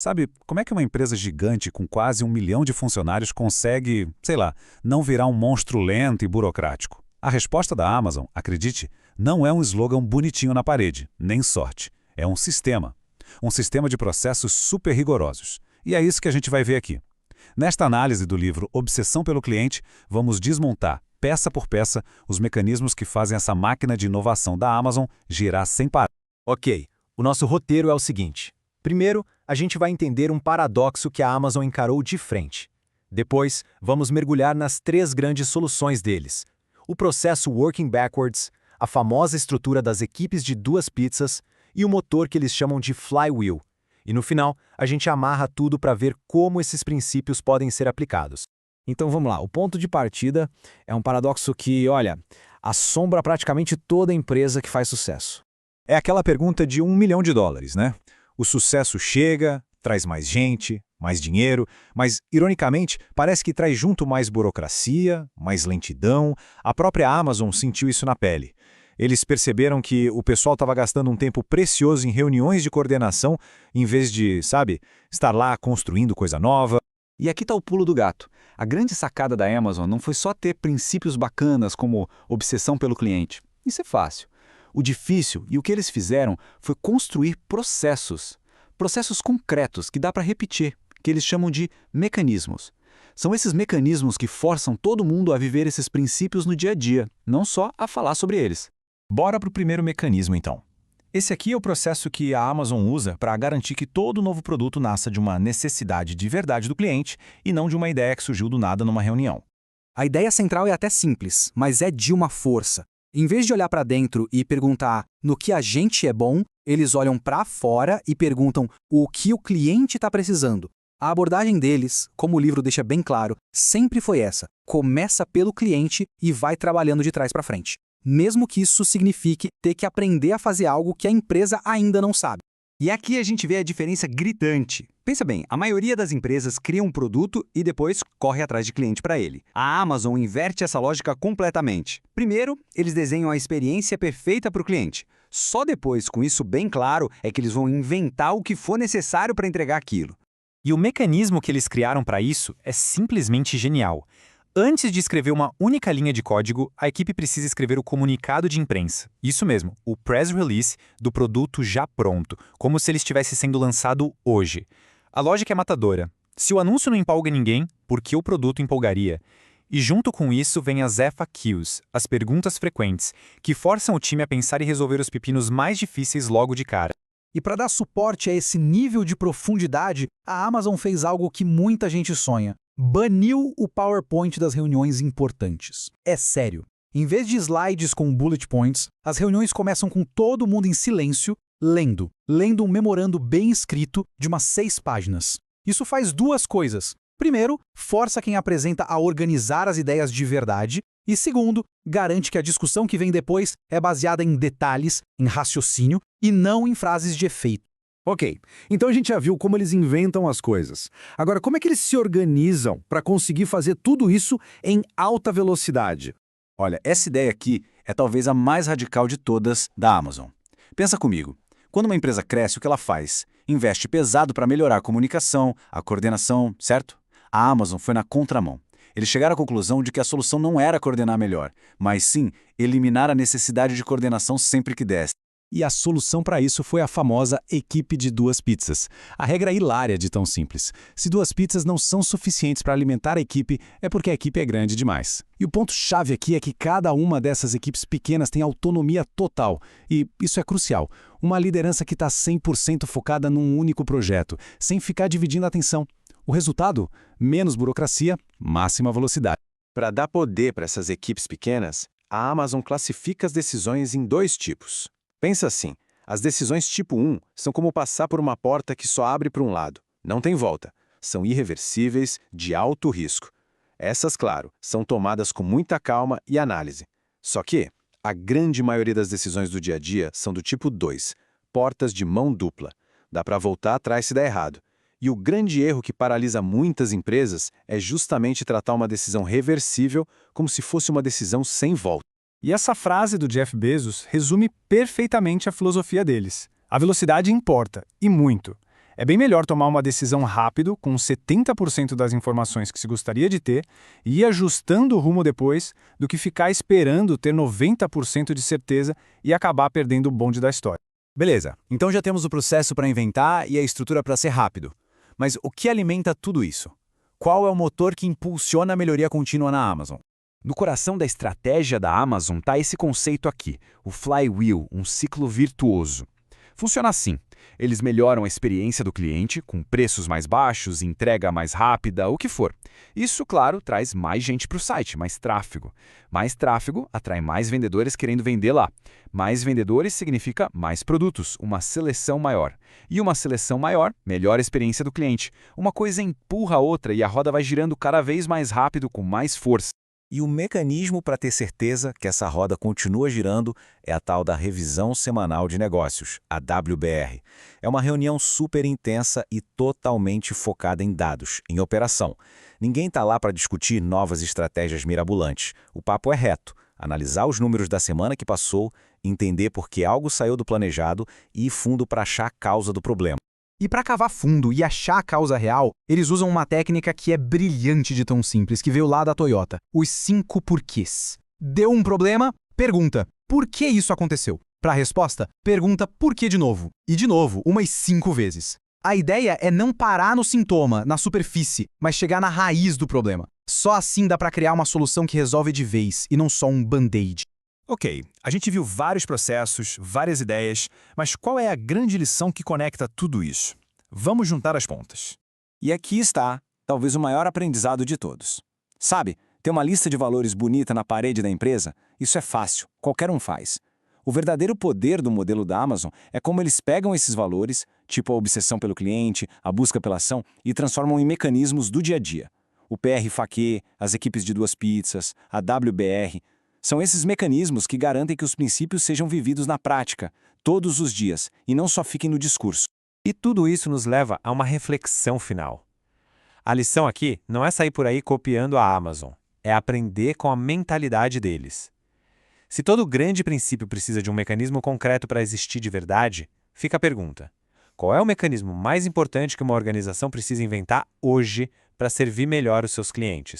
Sabe, como é que uma empresa gigante com quase 1 milhão de funcionários consegue, sei lá, não virar um monstro lento e burocrático? A resposta da Amazon, acredite, não é um slogan bonitinho na parede, nem sorte. É um sistema. Um sistema de processos super rigorosos. E é isso que a gente vai ver aqui. Nesta análise do livro Obsessão pelo Cliente, vamos desmontar, peça por peça, os mecanismos que fazem essa máquina de inovação da Amazon girar sem parar. Ok, o nosso roteiro é o seguinte. Primeiro, a gente vai entender um paradoxo que a Amazon encarou de frente. Depois, vamos mergulhar nas três grandes soluções deles. O processo Working Backwards, a famosa estrutura das equipes de duas pizzas e o motor que eles chamam de Flywheel. E no final, a gente amarra tudo para ver como esses princípios podem ser aplicados. Então vamos lá, o ponto de partida é um paradoxo que, olha, assombra praticamente toda empresa que faz sucesso. É aquela pergunta de US$ 1 milhão, né? O sucesso chega, traz mais gente, mais dinheiro, mas, ironicamente, parece que traz junto mais burocracia, mais lentidão. A própria Amazon sentiu isso na pele. Eles perceberam que o pessoal estava gastando um tempo precioso em reuniões de coordenação, em vez de, sabe, estar lá construindo coisa nova. E aqui está o pulo do gato. A grande sacada da Amazon não foi só ter princípios bacanas como obsessão pelo cliente. Isso é fácil. O difícil e o que eles fizeram foi construir processos. Processos concretos que dá para repetir, que eles chamam de mecanismos. São esses mecanismos que forçam todo mundo a viver esses princípios no dia a dia, não só a falar sobre eles. Bora para o primeiro mecanismo, então. Esse aqui é o processo que a Amazon usa para garantir que todo novo produto nasça de uma necessidade de verdade do cliente e não de uma ideia que surgiu do nada numa reunião. A ideia central é até simples, mas é de uma força. Em vez de olhar para dentro e perguntar no que a gente é bom, eles olham para fora e perguntam o que o cliente está precisando. A abordagem deles, como o livro deixa bem claro, sempre foi essa. Começa pelo cliente e vai trabalhando de trás para frente. Mesmo que isso signifique ter que aprender a fazer algo que a empresa ainda não sabe. E aqui a gente vê a diferença gritante. Pensa bem, a maioria das empresas cria um produto e depois corre atrás de cliente para ele. A Amazon inverte essa lógica completamente. Primeiro, eles desenham a experiência perfeita para o cliente. Só depois, com isso bem claro, é que eles vão inventar o que for necessário para entregar aquilo. E o mecanismo que eles criaram para isso é simplesmente genial. Antes de escrever uma única linha de código, a equipe precisa escrever o comunicado de imprensa. Isso mesmo, o press release do produto já pronto, como se ele estivesse sendo lançado hoje. A lógica é matadora. Se o anúncio não empolga ninguém, por que o produto empolgaria? E junto com isso vem as FAQs, as perguntas frequentes, que forçam o time a pensar e resolver os pepinos mais difíceis logo de cara. E para dar suporte a esse nível de profundidade, a Amazon fez algo que muita gente sonha. Baniu o PowerPoint das reuniões importantes. É sério. Em vez de slides com bullet points, as reuniões começam com todo mundo em silêncio, lendo um memorando bem escrito de umas 6 páginas. Isso faz duas coisas. Primeiro, força quem apresenta a organizar as ideias de verdade. E segundo, garante que a discussão que vem depois é baseada em detalhes, em raciocínio e não em frases de efeito. Ok, então a gente já viu como eles inventam as coisas. Agora, como é que eles se organizam para conseguir fazer tudo isso em alta velocidade? Olha, essa ideia aqui é talvez a mais radical de todas da Amazon. Pensa comigo, quando uma empresa cresce, o que ela faz? Investe pesado para melhorar a comunicação, a coordenação, certo? A Amazon foi na contramão. Eles chegaram à conclusão de que a solução não era coordenar melhor, mas sim eliminar a necessidade de coordenação sempre que desse. E a solução para isso foi a famosa equipe de duas pizzas. A regra hilária de tão simples. Se 2 pizzas não são suficientes para alimentar a equipe, é porque a equipe é grande demais. E o ponto-chave aqui é que cada uma dessas equipes pequenas tem autonomia total. E isso é crucial. Uma liderança que está 100% focada num único projeto, sem ficar dividindo a atenção. O resultado? Menos burocracia, máxima velocidade. Para dar poder para essas equipes pequenas, a Amazon classifica as decisões em 2 tipos. Pensa assim, as decisões tipo 1 são como passar por uma porta que só abre para um lado. Não tem volta. São irreversíveis, de alto risco. Essas, claro, são tomadas com muita calma e análise. Só que a grande maioria das decisões do dia a dia são do tipo 2, portas de mão dupla. Dá para voltar atrás se der errado. E o grande erro que paralisa muitas empresas é justamente tratar uma decisão reversível como se fosse uma decisão sem volta. E essa frase do Jeff Bezos resume perfeitamente a filosofia deles. A velocidade importa, e muito. É bem melhor tomar uma decisão rápido, com 70% das informações que se gostaria de ter, e ir ajustando o rumo depois, do que ficar esperando ter 90% de certeza e acabar perdendo o bonde da história. Beleza, então já temos o processo para inventar e a estrutura para ser rápido. Mas o que alimenta tudo isso? Qual é o motor que impulsiona a melhoria contínua na Amazon? No coração da estratégia da Amazon está esse conceito aqui, o flywheel, um ciclo virtuoso. Funciona assim. Eles melhoram a experiência do cliente, com preços mais baixos, entrega mais rápida, o que for. Isso, claro, traz mais gente para o site, mais tráfego. Mais tráfego atrai mais vendedores querendo vender lá. Mais vendedores significa mais produtos, uma seleção maior. E uma seleção maior, melhor experiência do cliente. Uma coisa empurra a outra e a roda vai girando cada vez mais rápido, com mais força. E o mecanismo para ter certeza que essa roda continua girando é a tal da revisão semanal de negócios, a WBR. É uma reunião super intensa e totalmente focada em dados, em operação. Ninguém está lá para discutir novas estratégias mirabolantes. O papo é reto, analisar os números da semana que passou, entender por que algo saiu do planejado e ir fundo para achar a causa do problema. E para cavar fundo e achar a causa real, eles usam uma técnica que é brilhante de tão simples, que veio lá da Toyota, os 5 porquês. Deu um problema? Pergunta, por que isso aconteceu? Para a resposta, pergunta por que de novo. E de novo, umas 5 vezes. A ideia é não parar no sintoma, na superfície, mas chegar na raiz do problema. Só assim dá para criar uma solução que resolve de vez, e não só um band-aid. Ok, a gente viu vários processos, várias ideias, mas qual é a grande lição que conecta tudo isso? Vamos juntar as pontas. E aqui está, talvez o maior aprendizado de todos. Sabe, ter uma lista de valores bonita na parede da empresa, isso é fácil, qualquer um faz. O verdadeiro poder do modelo da Amazon é como eles pegam esses valores, tipo a obsessão pelo cliente, a busca pela ação, e transformam em mecanismos do dia a dia. O PR Faquê, as equipes de 2 pizzas, a WBR... São esses mecanismos que garantem que os princípios sejam vividos na prática, todos os dias, e não só fiquem no discurso. E tudo isso nos leva a uma reflexão final. A lição aqui não é sair por aí copiando a Amazon, é aprender com a mentalidade deles. Se todo grande princípio precisa de um mecanismo concreto para existir de verdade, fica a pergunta: qual é o mecanismo mais importante que uma organização precisa inventar hoje para servir melhor os seus clientes?